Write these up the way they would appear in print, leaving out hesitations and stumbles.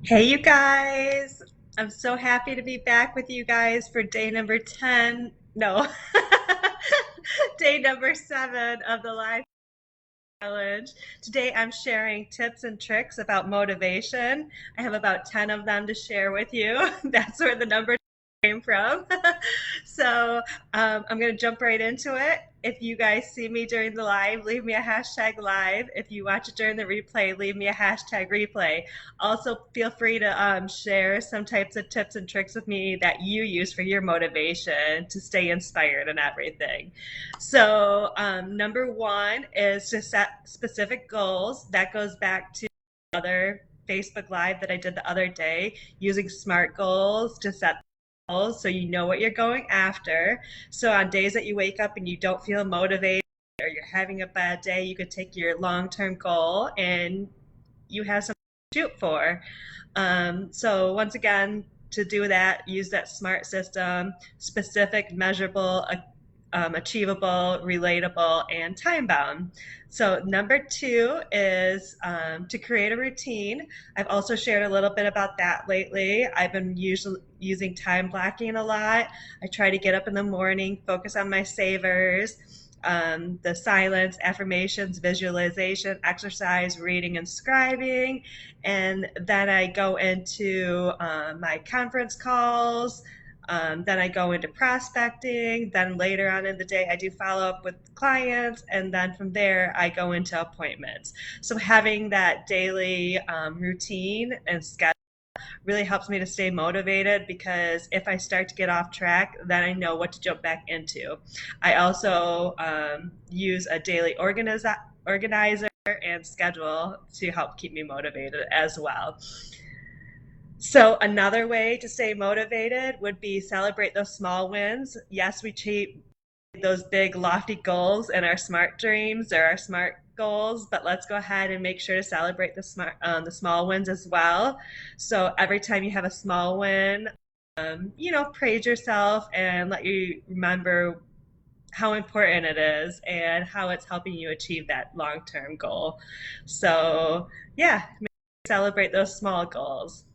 Hey, you guys. I'm so happy to be back with you guys for day number 10. No, day number 7 of the live challenge. Today I'm sharing tips and tricks about motivation. I have about 10 of them to share with you. That's where the number came from. So I'm going to jump right into it. If you guys see me during the live, leave me a hashtag live. If you watch it during the replay, leave me a hashtag replay. Also, feel free to share some types of tips and tricks with me that you use for your motivation to stay inspired and everything. So, number one is to set specific goals. That goes back to other Facebook Live that I did the other day, using SMART goals to set goals so you know what you're going after. So, on days that you wake up and you don't feel motivated or you're having a bad day, you could take your long term goal and you have something to shoot for. So, once again, to do that, use that SMART system: specific, measurable, achievable, relatable, and time bound. So, number two is to create a routine. I've also shared a little bit about that lately. I've been usually using time blocking a lot. I try to get up in the morning, focus on my savers. The silence, affirmations, visualization, exercise, reading, and scribing. And then I go into my conference calls, then I go into prospecting. Then later on in the day, I do follow up with clients. And then from there, I go into appointments. So having that daily routine and schedule really helps me to stay motivated, because if I start to get off track, then I know what to jump back into. I also use a daily organizer and schedule to help keep me motivated as well. So another way to stay motivated would be celebrate those small wins. Yes, we cheat those big lofty goals and our smart dreams or our smart goals, but let's go ahead and make sure to celebrate the small wins as well. So every time you have a small win, praise yourself and let you remember how important it is and how it's helping you achieve that long-term goal. So yeah, celebrate those small goals.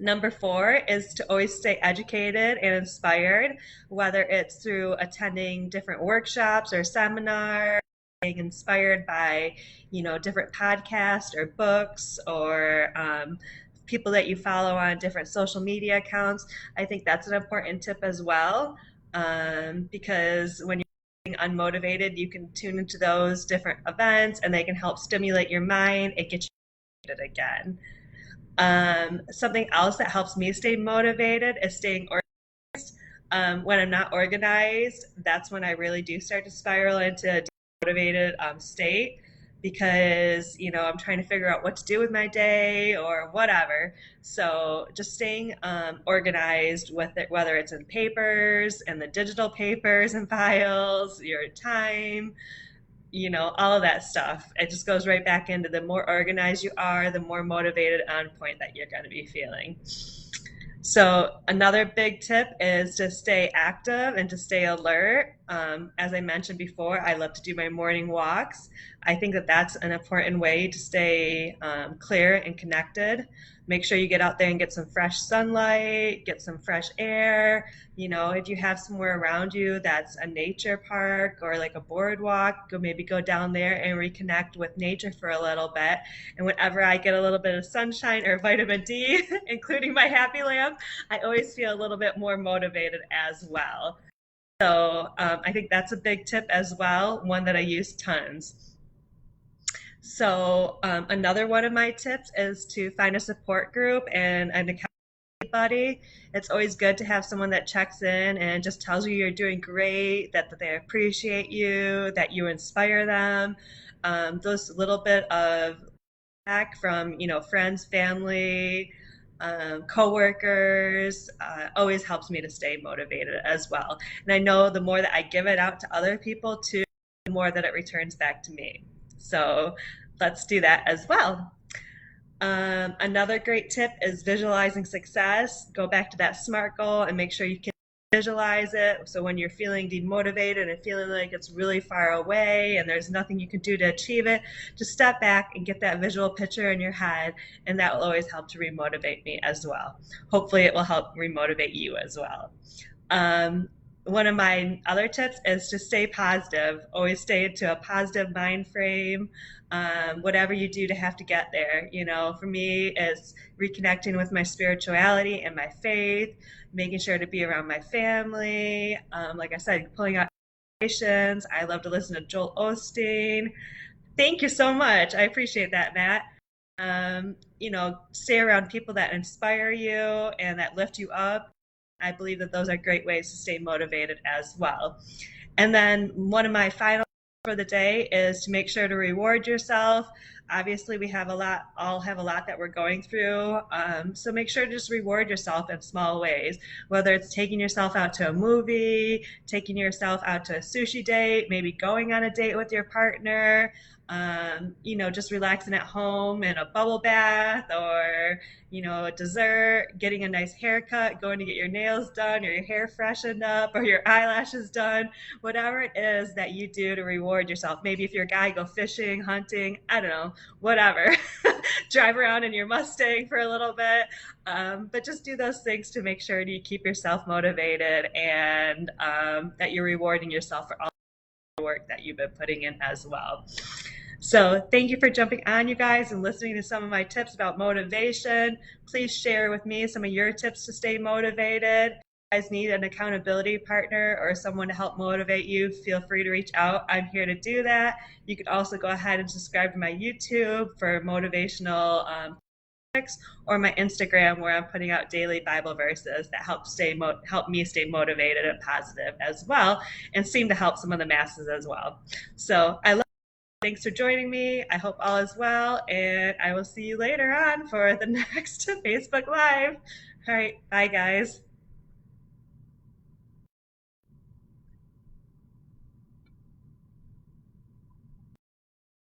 Number four is to always stay educated and inspired, whether it's through attending different workshops or seminars, being inspired by, different podcasts or books, or people that you follow on different social media accounts. I think that's an important tip as well, because when you're unmotivated, you can tune into those different events and they can help stimulate your mind and get you motivated again. Something else that helps me stay motivated is staying organized. When I'm not organized, that's when I really do start to spiral into a demotivated state, because I'm trying to figure out what to do with my day or whatever. So just staying organized with it, whether it's in papers and the digital papers and files, your time, all of that stuff. It just goes right back into the more organized you are, the more motivated on point that you're going to be feeling. So, another big tip is to stay active and to stay alert. As I mentioned before, I love to do my morning walks. I think that that's an important way to stay clear and connected. Make sure you get out there and get some fresh sunlight, get some fresh air. If you have somewhere around you that's a nature park or like a boardwalk, maybe go down there and reconnect with nature for a little bit. And whenever I get a little bit of sunshine or vitamin D, including my happy lamp, I always feel a little bit more motivated as well. So I think that's a big tip as well, one that I use tons. So another one of my tips is to find a support group and an accountability buddy. It's always good to have someone that checks in and just tells you you're doing great, that they appreciate you, that you inspire them. Those little bit of feedback from friends, family, coworkers always helps me to stay motivated as well. And I know the more that I give it out to other people too, the more that it returns back to me. So let's do that as well. Another great tip is visualizing success. Go back to that SMART goal and make sure you can visualize it. So when you're feeling demotivated and feeling like it's really far away and there's nothing you can do to achieve it, just step back and get that visual picture in your head, and that will always help to remotivate me as well. Hopefully it will help remotivate you as well. Um, One of my other tips is to stay positive. Always stay into a positive mind frame. Whatever you do to have to get there, for me, it's reconnecting with my spirituality and my faith, making sure to be around my family. Like I said, pulling out meditations. I love to listen to Joel Osteen. Thank you so much. I appreciate that, Matt. Stay around people that inspire you and that lift you up. I believe that those are great ways to stay motivated as well. And then one of my final for the day is to make sure to reward yourself. Obviously, we have a lot, all have a lot that we're going through. So make sure to just reward yourself in small ways, whether it's taking yourself out to a movie, taking yourself out to a sushi date, maybe going on a date with your partner, just relaxing at home in a bubble bath or, a dessert, getting a nice haircut, going to get your nails done or your hair freshened up or your eyelashes done, whatever it is that you do to reward yourself. Maybe if you're a guy, go fishing, hunting, I don't know, whatever. Drive around in your Mustang for a little bit. But just do those things to make sure you keep yourself motivated and that you're rewarding yourself for all the work that you've been putting in as well. So thank you for jumping on, you guys, and listening to some of my tips about motivation. Please share with me some of your tips to stay motivated. If you guys need an accountability partner or someone to help motivate you, feel free to reach out. I'm here to do that. You can also go ahead and subscribe to my YouTube for motivational or my Instagram, where I'm putting out daily Bible verses that help me stay motivated and positive as well, and seem to help some of the masses as well. So I love. Thanks for joining me. I hope all is well, and I will see you later on for the next Facebook Live. All right, bye guys.